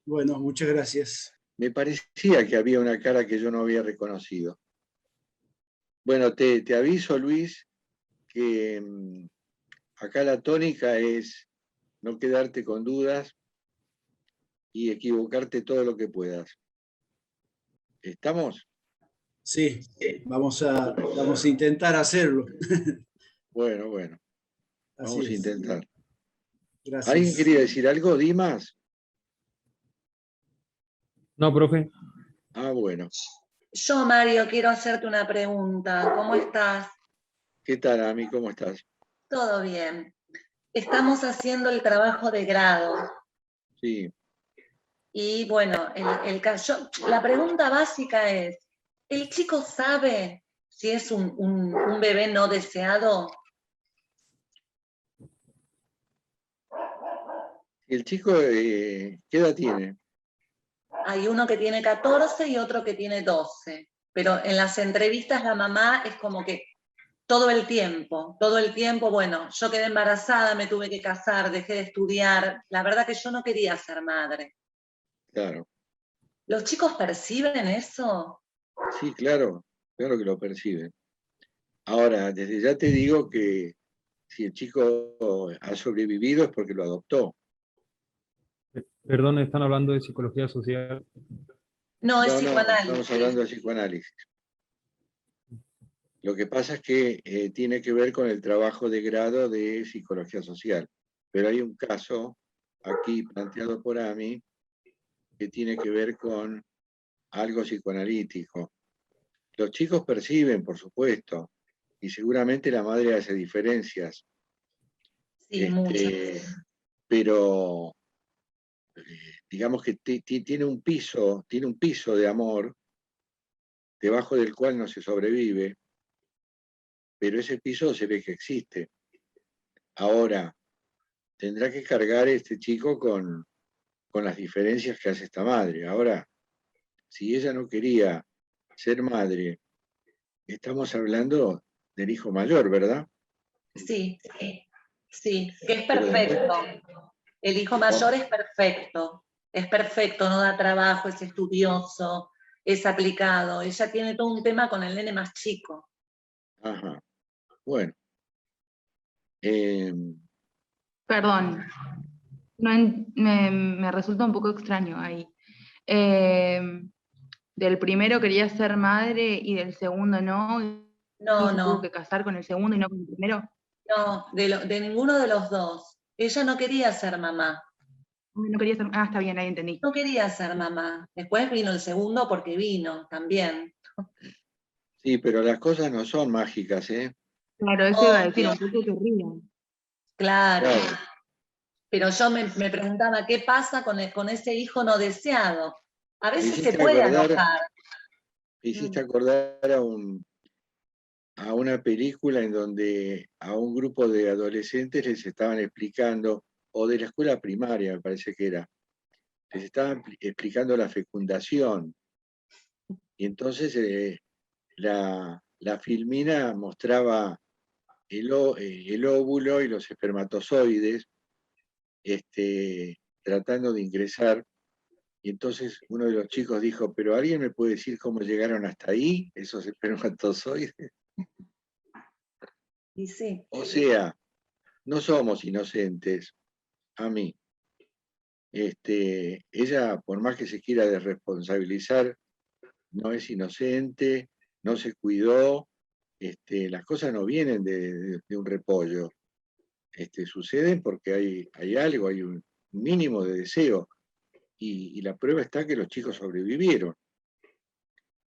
Bueno, muchas gracias. Me parecía que había una cara que yo no había reconocido. Bueno, te aviso, Luis, que acá la tónica es no quedarte con dudas y equivocarte todo lo que puedas. ¿Estamos? Sí, vamos a intentar hacerlo. Bueno. Vamos a intentar. Gracias. ¿Alguien quería decir algo, Dimas? No, profe. Bueno. Yo, Mario, quiero hacerte una pregunta. ¿Cómo estás? ¿Qué tal, Ami? ¿Cómo estás? Todo bien. Estamos haciendo el trabajo de grado. Sí. Y bueno, la pregunta básica es, ¿el chico sabe si es un bebé no deseado? ¿El chico qué edad tiene? Hay uno que tiene 14 y otro que tiene 12. Pero en las entrevistas la mamá es como que todo el tiempo, bueno, yo quedé embarazada, me tuve que casar, dejé de estudiar. La verdad que yo no quería ser madre. Claro. ¿Los chicos perciben eso? Sí, claro que lo perciben. Ahora, desde ya te digo que si el chico ha sobrevivido es porque lo adoptó. Perdón, están hablando de psicología social. No, es No, psicoanálisis. estamos hablando de psicoanálisis. Lo que pasa es que tiene que ver con el trabajo de grado de psicología social. Pero hay un caso aquí planteado por Ami que tiene que ver con algo psicoanalítico. Los chicos perciben, por supuesto, y seguramente la madre hace diferencias. Sí, mucho. Pero digamos que tiene un piso de amor debajo del cual no se sobrevive, pero ese piso se ve que existe. Ahora, tendrá que cargar este chico con las diferencias que hace esta madre. Ahora, si ella no quería ser madre, estamos hablando del hijo mayor, ¿verdad? Sí, que es Pero después, perfecto. El hijo mayor es perfecto, no da trabajo, es estudioso, es aplicado. Ella tiene todo un tema con el nene más chico. ajá, bueno. Perdón, me resulta un poco extraño ahí. Del primero quería ser madre y del segundo no. No, ¿Y se no. tuvo que casar con el segundo y no con el primero? No, de ninguno de los dos. Ella no quería ser mamá. No quería ser. Ah, está bien, ahí entendí. No quería ser mamá. Después vino el segundo porque vino también. Sí, pero las cosas no son mágicas, ¿eh? Claro, eso iba a decir, Obvio. un poco que rían. Claro. Claro. Pero yo me preguntaba, ¿qué pasa con ese hijo no deseado? A Me veces se hiciste puede acordar, enojar. a una película en donde a un grupo de adolescentes les estaban explicando, o de la escuela primaria me parece que era, les estaban explicando la fecundación. Y entonces la filmina mostraba el óvulo y los espermatozoides tratando de ingresar. Y entonces uno de los chicos dijo, ¿pero alguien me puede decir cómo llegaron hasta ahí, esos espermatozoides? Y sí. O sea, no somos inocentes, a mí. Ella, por más que se quiera desresponsabilizar, no es inocente, no se cuidó, las cosas no vienen de un repollo. Suceden porque hay algo, hay un mínimo de deseo. Y la prueba está que los chicos sobrevivieron.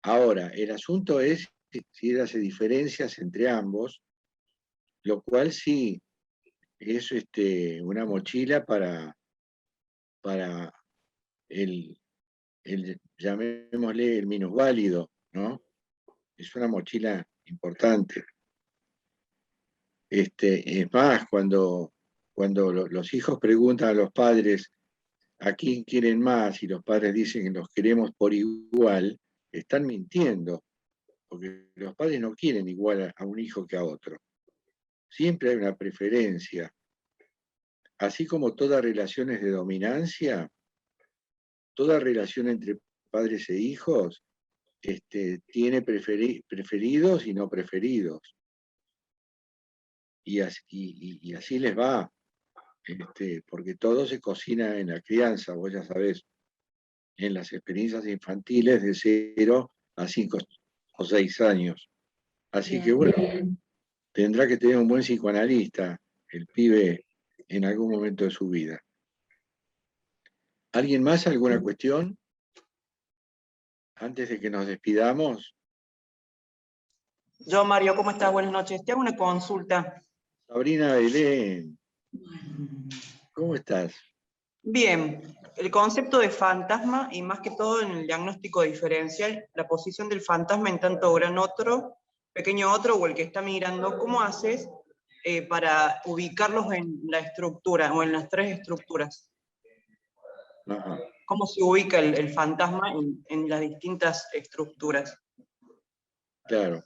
Ahora, el asunto es si él hace diferencias entre ambos, lo cual sí es una mochila para el, llamémosle, el minusválido, ¿no? Es una mochila importante. Es más, cuando los hijos preguntan a los padres a quién quieren más y los padres dicen que los queremos por igual, están mintiendo, porque los padres no quieren igual a un hijo que a otro. Siempre hay una preferencia. Así como todas relaciones de dominancia, toda relación entre padres e hijos tiene preferidos y no preferidos. Y así les va, porque todo se cocina en la crianza, vos ya sabés, en las experiencias infantiles de 0 a 5 o 6 años. Así Bien. que bueno, tendrá que tener un buen psicoanalista el pibe en algún momento de su vida. ¿Alguien más? ¿Alguna cuestión? Antes de que nos despidamos. Yo, Mario, ¿cómo estás? Buenas noches. Te hago una consulta. Sabrina Belén, ¿cómo estás? Bien, el concepto de fantasma, y más que todo en el diagnóstico diferencial, la posición del fantasma en tanto gran otro, pequeño otro o el que está mirando, ¿cómo haces para ubicarlos en la estructura o en las tres estructuras? Ajá. ¿Cómo se ubica el fantasma en las distintas estructuras? Claro.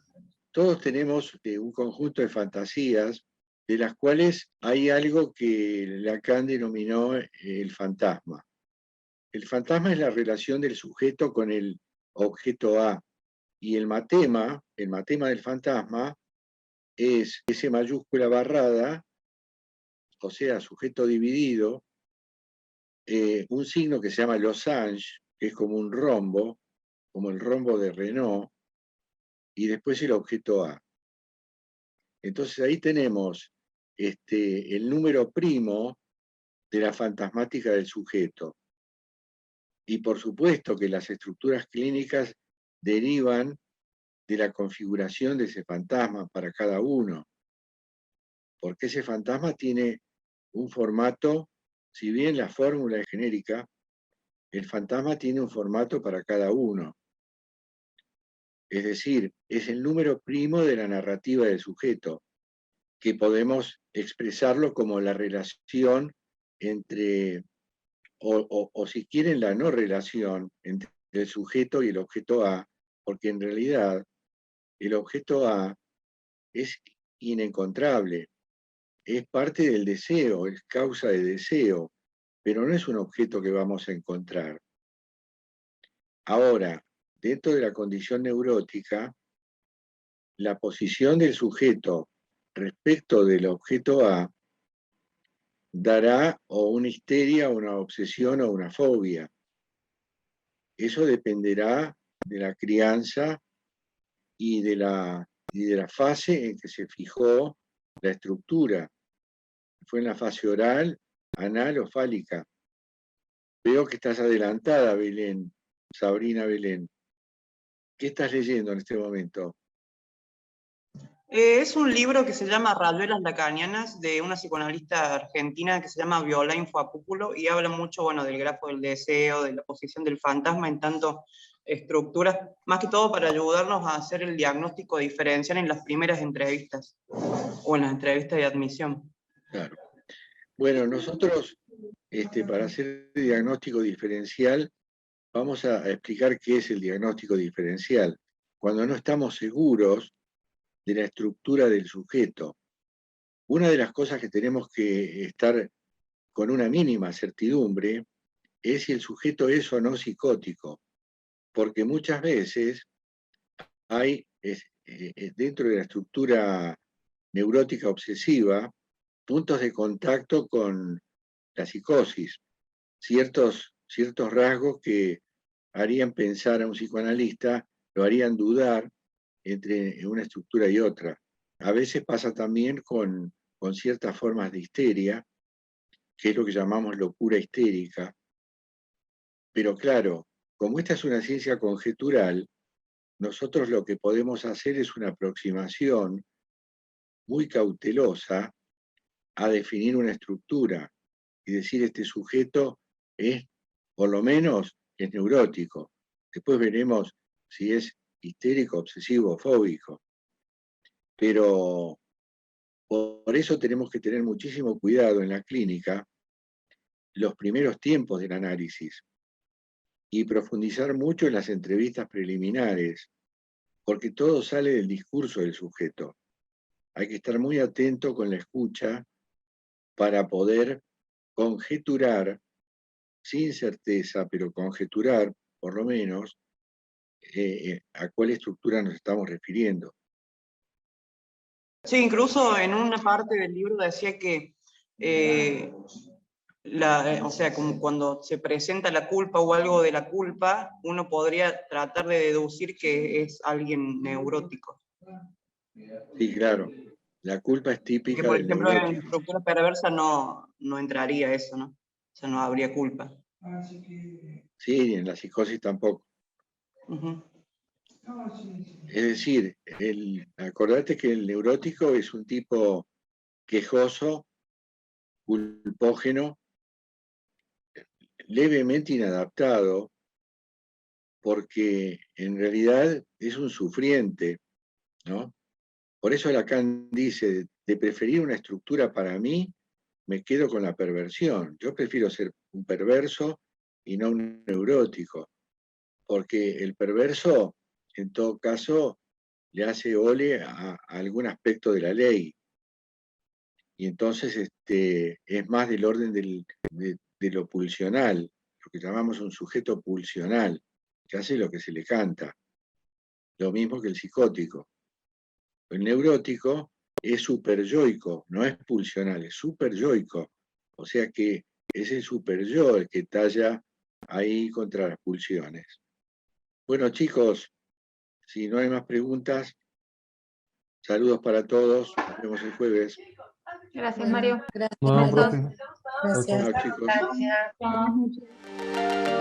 Todos tenemos un conjunto de fantasías de las cuales hay algo que Lacan denominó el fantasma. El fantasma es la relación del sujeto con el objeto A, y el matema del fantasma, es S mayúscula barrada, o sea, sujeto dividido, un signo que se llama losange, que es como un rombo, como el rombo de Renault, y después el objeto A. Entonces ahí tenemos el número primo de la fantasmática del sujeto. Y por supuesto que las estructuras clínicas derivan de la configuración de ese fantasma para cada uno, porque ese fantasma tiene un formato, si bien la fórmula es genérica, el fantasma tiene un formato para cada uno. Es decir, es el número primo de la narrativa del sujeto, que podemos expresarlo como la relación entre, o si quieren, la no relación entre el sujeto y el objeto A, porque en realidad el objeto A es inencontrable, es parte del deseo, es causa de deseo, pero no es un objeto que vamos a encontrar. Ahora, dentro de la condición neurótica, la posición del sujeto respecto del objeto A dará o una histeria, una obsesión o una fobia. Eso dependerá de la crianza y de la fase en que se fijó la estructura. ¿Fue en la fase oral, anal o fálica? Veo que estás adelantada, Belén, Sabrina Belén. ¿Qué estás leyendo en este momento? Es un libro que se llama Rayuelas lacanianas, de una psicoanalista argentina que se llama Viola Infoapúpulo, y habla mucho, bueno, del grafo del deseo, de la posición del fantasma en tanto estructuras, más que todo para ayudarnos a hacer el diagnóstico diferencial en las primeras entrevistas, o en las entrevistas de admisión. Claro. Bueno, nosotros, para hacer el diagnóstico diferencial, vamos a explicar qué es el diagnóstico diferencial. Cuando no estamos seguros de la estructura del sujeto, una de las cosas que tenemos que estar con una mínima certidumbre es si el sujeto es o no psicótico, porque muchas veces hay dentro de la estructura neurótica obsesiva puntos de contacto con la psicosis, ciertos rasgos que harían pensar a un psicoanalista, lo harían dudar entre una estructura y otra. A veces pasa también con ciertas formas de histeria, que es lo que llamamos locura histérica. Pero claro, como esta es una ciencia conjetural, nosotros lo que podemos hacer es una aproximación muy cautelosa a definir una estructura y decir este sujeto es, por lo menos, es neurótico. Después veremos si es histérico, obsesivo o fóbico. Pero por eso tenemos que tener muchísimo cuidado en la clínica los primeros tiempos del análisis y profundizar mucho en las entrevistas preliminares, porque todo sale del discurso del sujeto. Hay que estar muy atento con la escucha para poder conjeturar, sin certeza, pero conjeturar, por lo menos, a cuál estructura nos estamos refiriendo. Sí, incluso en una parte del libro decía que, o sea, como cuando se presenta la culpa o algo de la culpa, uno podría tratar de deducir que es alguien neurótico. Sí, claro. La culpa es típica Que, por del ejemplo, en la neurótico. estructura perversa no entraría eso, ¿no? O sea, no habría culpa. Sí, en la psicosis tampoco. Es decir, acordate que el neurótico es un tipo quejoso, culpógeno, levemente inadaptado, porque en realidad es un sufriente, ¿no? Por eso Lacan dice, de preferir una estructura para mí, me quedo con la perversión. Yo prefiero ser un perverso y no un neurótico, porque el perverso, en todo caso, le hace ole a algún aspecto de la ley. Y entonces es más del orden de lo pulsional, lo que llamamos un sujeto pulsional, que hace lo que se le canta. Lo mismo que el psicótico. El neurótico es superyoico, no es pulsional, es superyoico. O sea que es el superyo el que talla ahí contra las pulsiones. Bueno, chicos, si no hay más preguntas, saludos para todos. Nos vemos el jueves. Gracias, Mario. No, Gracias. profe. Chao, chicos. Gracias. Gracias.